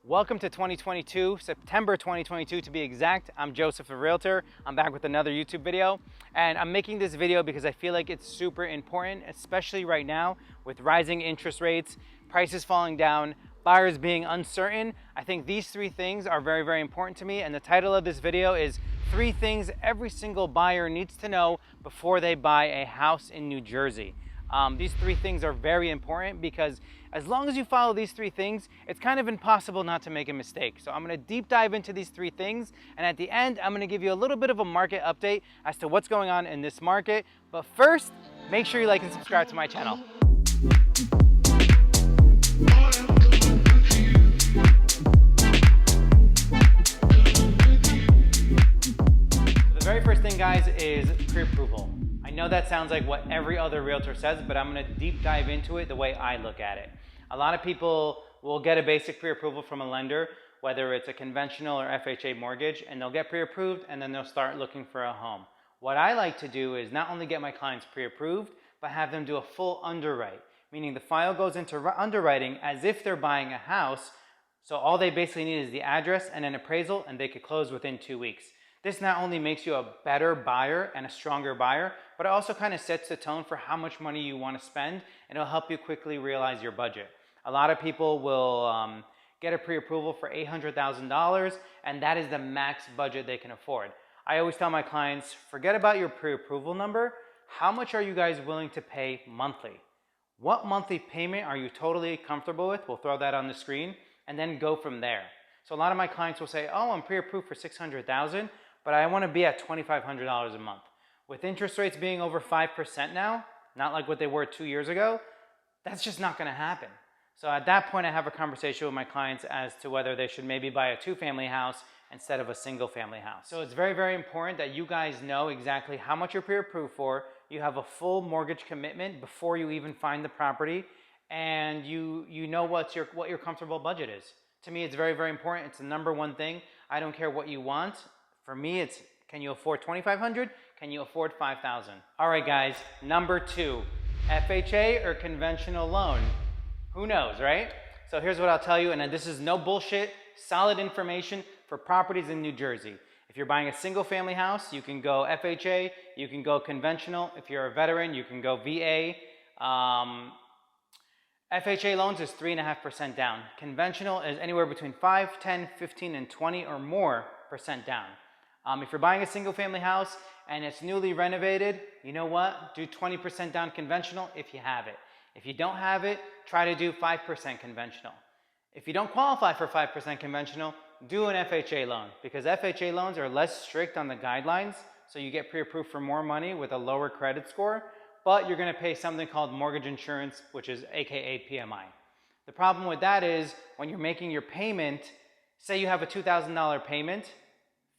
Welcome to 2022, September 2022 to be exact. I'm Joseph, a realtor. I'm back with another YouTube video, and I'm making this video because I feel like it's super important, especially right now with rising interest rates, prices falling down, buyers being uncertain. I think these three things are very, very important to me, and the title of this video is 3 things every single buyer needs to know before they buy a house in New Jersey. These 3 things are very important because as long as you follow these 3 things, it's kind of impossible not to make a mistake. So I'm gonna deep dive into these 3 things, and at the end, I'm gonna give you a little bit of a market update as to what's going on in this market. But first, make sure you like and subscribe to my channel. The very first thing, guys, is pre-approval. I know that sounds like what every other realtor says, but I'm gonna deep dive into it the way I look at it. A lot of people will get a basic pre-approval from a lender, whether it's a conventional or FHA mortgage, and they'll get pre-approved and then they'll start looking for a home. What I like to do is not only get my clients pre-approved, but have them do a full underwrite, meaning the file goes into underwriting as if they're buying a house. So all they basically need is the address and an appraisal, and they could close within 2 weeks. This not only makes you a better buyer and a stronger buyer, but it also kind of sets the tone for how much money you want to spend, and it'll help you quickly realize your budget. A lot of people will get a pre-approval for $800,000, and that is the max budget they can afford. I always tell my clients, forget about your pre-approval number. How much are you guys willing to pay monthly? What monthly payment are you totally comfortable with? We'll throw that on the screen, and then go from there. So a lot of my clients will say, oh, I'm pre-approved for $600,000, but I want to be at $2,500 a month. With interest rates being over 5% now, not like what they were 2 years ago, that's just not going to happen. So at that point, I have a conversation with my clients as to whether they should maybe buy a 2-family house instead of a single-family house. So it's very, very important that you guys know exactly how much you're pre-approved for. You have a full mortgage commitment before you even find the property, and you know what your comfortable budget is. To me, it's very, very important. It's the #1 thing. I don't care what you want. For me, it's, can you afford $2,500? Can you afford $5,000? All right, guys, #2, FHA or conventional loan? Who knows, right? So here's what I'll tell you, and this is no bullshit, solid information for properties in New Jersey. If you're buying a single family house, you can go FHA, you can go conventional. If you're a veteran, you can go VA. FHA loans is 3.5% down. Conventional is anywhere between 5, 10, 15, and 20 or more % down. If you're buying a single family house and it's newly renovated, you know what? Do 20% down conventional if you have it. If you don't have it, try to do 5% conventional. If you don't qualify for 5% conventional, do an FHA loan, because FHA loans are less strict on the guidelines, so you get pre-approved for more money with a lower credit score, but you're going to pay something called mortgage insurance, which is AKA PMI. The problem with that is when you're making your payment, say you have a $2,000 payment,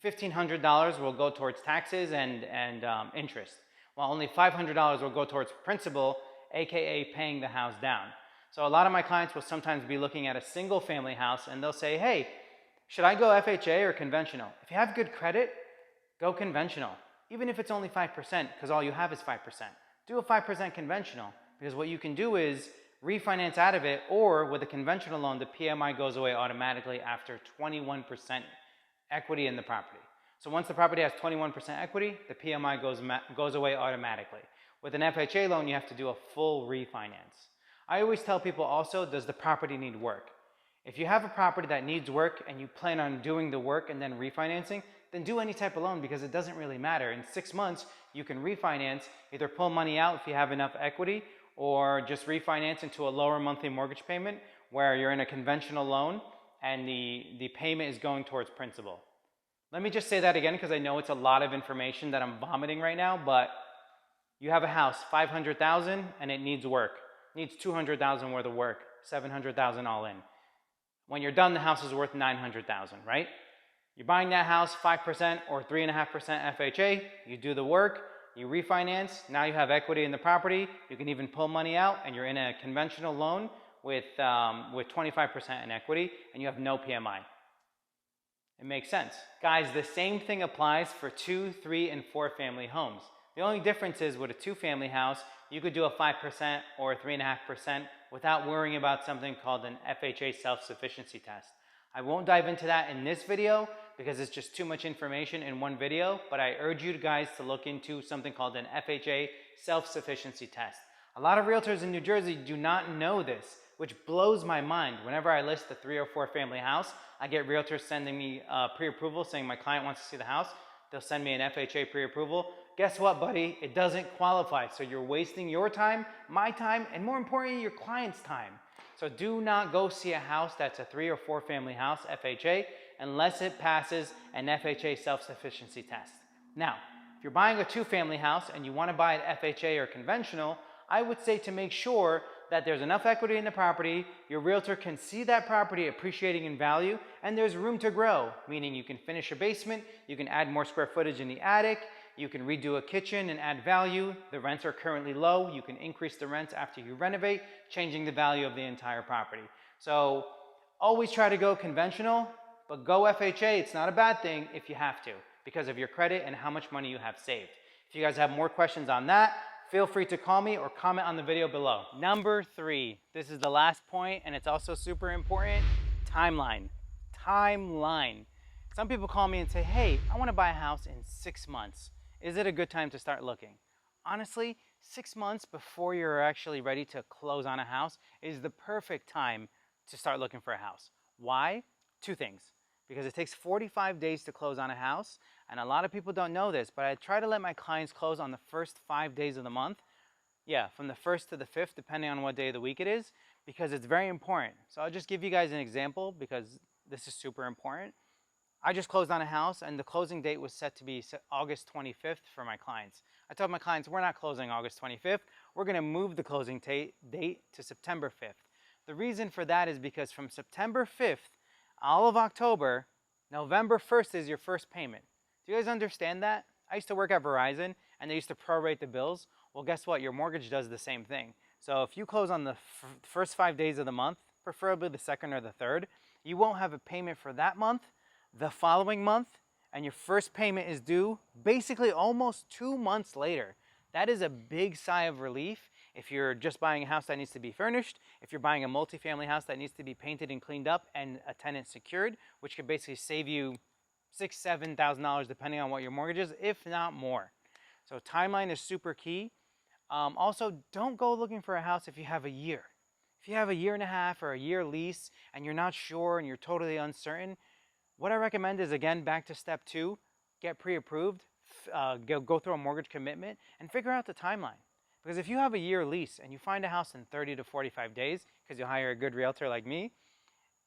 $1,500 will go towards taxes and interest, while only $500 will go towards principal, AKA paying the house down. So a lot of my clients will sometimes be looking at a single family house and they'll say, hey, should I go FHA or conventional? If you have good credit, go conventional, even if it's only 5%, because all you have is 5%. Do a 5% conventional, because what you can do is refinance out of it, or with a conventional loan, the PMI goes away automatically after 21% equity in the property. So once the property has 21% equity, the PMI goes away automatically. With an FHA loan, you have to do a full refinance. I always tell people also, does the property need work? If you have a property that needs work and you plan on doing the work and then refinancing, then do any type of loan, because it doesn't really matter. In 6 months, you can refinance, either pull money out if you have enough equity, or just refinance into a lower monthly mortgage payment where you're in a conventional loan and the payment is going towards principal. Let me just say that again, because I know it's a lot of information that I'm vomiting right now, but you have a house, $500,000, and it needs work. It needs $200,000 worth of work, $700,000 all in. When you're done, the house is worth $900,000, right? You're buying that house 5% or 3.5% FHA, you do the work, you refinance, now you have equity in the property, you can even pull money out, and you're in a conventional loan with 25% in equity, and you have no PMI. It makes sense. Guys, the same thing applies for 2, 3, and 4 family homes. The only difference is with a 2-family house, you could do a 5% or a 3.5% without worrying about something called an FHA self-sufficiency test. I won't dive into that in this video because it's just too much information in one video, but I urge you guys to look into something called an FHA self-sufficiency test. A lot of realtors in New Jersey do not know this, which blows my mind. Whenever I list a 3 or 4 family house, I get realtors sending me pre-approval saying my client wants to see the house. They'll send me an FHA pre-approval. Guess what, buddy? It doesn't qualify. So you're wasting your time, my time, and more importantly, your client's time. So do not go see a house that's a 3 or 4 family house, FHA, unless it passes an FHA self-sufficiency test. Now, if you're buying a 2-family house and you want to buy it FHA or conventional, I would say to make sure that there's enough equity in the property, your realtor can see that property appreciating in value, and there's room to grow, meaning you can finish a basement, you can add more square footage in the attic, you can redo a kitchen and add value. The rents are currently low. You can increase the rents after you renovate, changing the value of the entire property. So always try to go conventional, but go FHA. It's not a bad thing if you have to because of your credit and how much money you have saved. If you guys have more questions on that, feel free to call me or comment on the video below. Number 3, this is the last point and it's also super important, timeline. Timeline. Some people call me and say, hey, I want to buy a house in 6 months. Is it a good time to start looking? Honestly, 6 months before you're actually ready to close on a house is the perfect time to start looking for a house. Why? 2 things. Because it takes 45 days to close on a house, and a lot of people don't know this, but I try to let my clients close on the first 5 days of the month. Yeah, from the 1st to the 5th, depending on what day of the week it is, because it's very important. So I'll just give you guys an example because this is super important. I just closed on a house and the closing date was set to be August 25th for my clients. I told my clients, we're not closing August 25th. We're gonna move the closing date to September 5th. The reason for that is because from September 5th, all of October, November 1st is your first payment. Do you guys understand that? I used to work at Verizon and they used to prorate the bills. Well, guess what? Your mortgage does the same thing. So if you close on the first 5 days of the month, preferably the 2nd or the 3rd, you won't have a payment for that month, the following month, and your first payment is due basically almost 2 months later. That is a big sigh of relief if you're just buying a house that needs to be furnished, if you're buying a multifamily house that needs to be painted and cleaned up and a tenant secured, which could basically save you $6,000, $7,000 depending on what your mortgage is, if not more. So timeline is super key. Also, don't go looking for a house if you have a year. If you have a 1.5 years or a year lease and you're not sure and you're totally uncertain, what I recommend is, again, back to step 2, get pre-approved, go through a mortgage commitment, and figure out the timeline. Because if you have a year lease and you find a house in 30 to 45 days, because you hire a good realtor like me,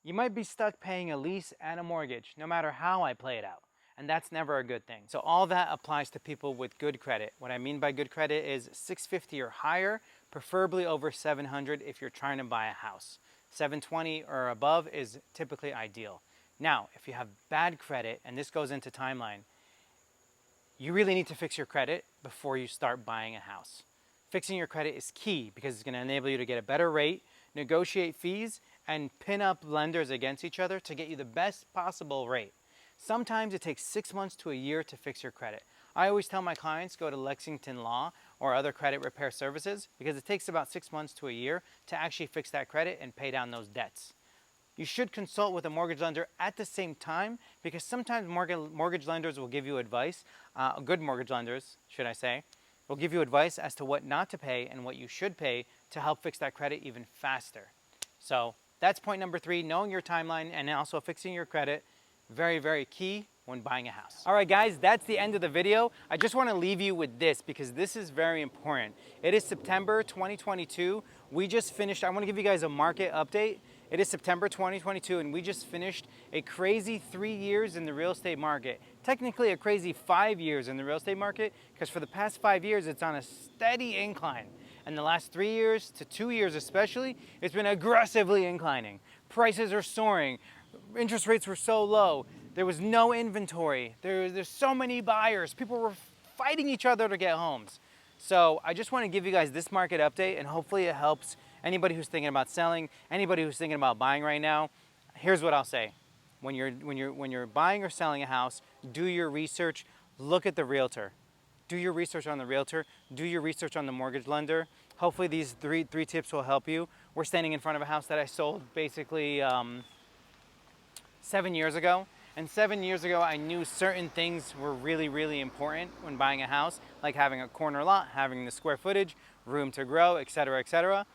you might be stuck paying a lease and a mortgage, no matter how I play it out. And that's never a good thing. So all that applies to people with good credit. What I mean by good credit is 650 or higher, preferably over 700 if you're trying to buy a house. 720 or above is typically ideal. Now, if you have bad credit, and this goes into timeline, you really need to fix your credit before you start buying a house. Fixing your credit is key because it's going to enable you to get a better rate, negotiate fees, and pin up lenders against each other to get you the best possible rate. Sometimes it takes 6 months to a year to fix your credit. I always tell my clients go to Lexington Law or other credit repair services because it takes about 6 months to a year to actually fix that credit and pay down those debts. You should consult with a mortgage lender at the same time because sometimes mortgage lenders will give you advice, good mortgage lenders, should I say, will give you advice as to what not to pay and what you should pay to help fix that credit even faster. So that's point number 3, knowing your timeline and also fixing your credit. Very, very key when buying a house. All right, guys, that's the end of the video. I just want to leave you with this because this is very important. It is September 2022. We just finished, I want to give you guys a market update. It is September 2022 and we just finished a crazy 3 years in the real estate market. Technically a crazy 5 years in the real estate market because for the past 5 years it's on a steady incline. And the last 3 years to 2 years especially, it's been aggressively inclining. Prices are soaring. Interest rates were so low. There was no inventory. There's so many buyers. People were fighting each other to get homes. So I just want to give you guys this market update and hopefully it helps anybody who's thinking about selling, anybody who's thinking about buying right now. Here's what I'll say. When you're buying or selling a house, do your research, look at the realtor. Do your research on the realtor, do your research on the mortgage lender. Hopefully these three tips will help you. We're standing in front of a house that I sold basically 7 years ago. And 7 years ago, I knew certain things were really, really important when buying a house, like having a corner lot, having the square footage, room to grow, etc., etc.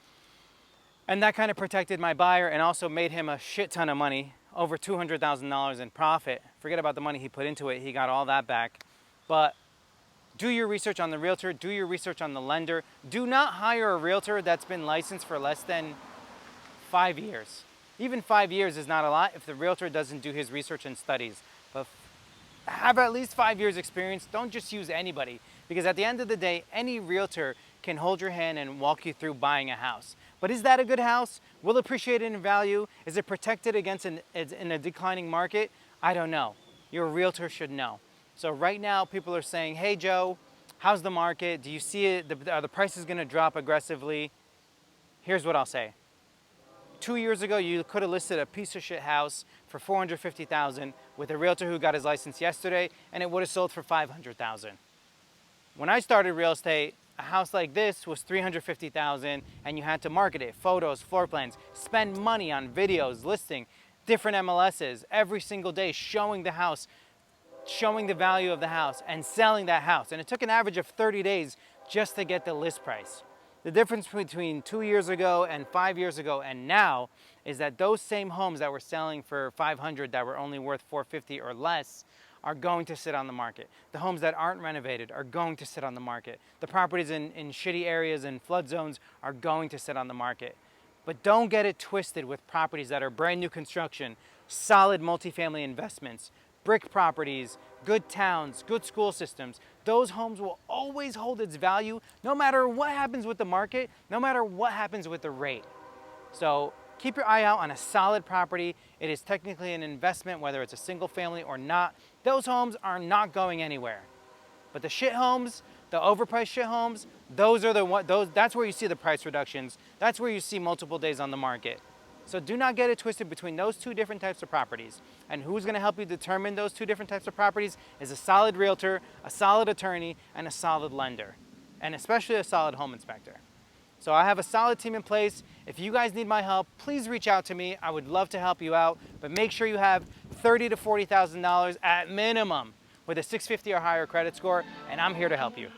And that kind of protected my buyer and also made him a shit ton of money, over $200,000 in profit. Forget about the money he put into it, he got all that back. But do your research on the realtor, do your research on the lender. Do not hire a realtor that's been licensed for less than 5 years. Even 5 years is not a lot if the realtor doesn't do his research and studies. But have at least 5 years experience. Don't just use anybody, because at the end of the day, any realtor can hold your hand and walk you through buying a house. But is that a good house? Will it appreciate in value? Is it protected against in a declining market? I don't know. Your realtor should know. So right now, people are saying, hey Joe, how's the market? Do you see it? Are the prices gonna drop aggressively? Here's what I'll say. 2 years ago, you could have listed a piece of shit house for $450,000 with a realtor who got his license yesterday, and it would have sold for $500,000. When I started real estate, a house like this was $350,000, and you had to market it, photos, floor plans, spend money on videos, listing, different MLSs every single day, showing the house, showing the value of the house, and selling that house. And it took an average of 30 days just to get the list price. The difference between 2 years ago and 5 years ago and now is that those same homes that were selling for $500 that were only worth $450 or less are going to sit on the market. The homes that aren't renovated are going to sit on the market. The properties in shitty areas and flood zones are going to sit on the market. But don't get it twisted with properties that are brand new construction, solid multifamily investments, brick properties, good towns, good school systems. Those homes will always hold its value no matter what happens with the market, no matter what happens with the rate. So keep your eye out on a solid property. It is technically an investment, whether it's a single family or not. Those homes are not going anywhere. But the shit homes, the overpriced shit homes, that's where you see the price reductions. That's where you see multiple days on the market. So do not get it twisted between those two different types of properties. And who's going to help you determine those two different types of properties is a solid realtor, a solid attorney, and a solid lender. And especially a solid home inspector. So I have a solid team in place. If you guys need my help, please reach out to me. I would love to help you out. But make sure you have $30,000 to $40,000 at minimum with a 650 or higher credit score, and I'm here to help you.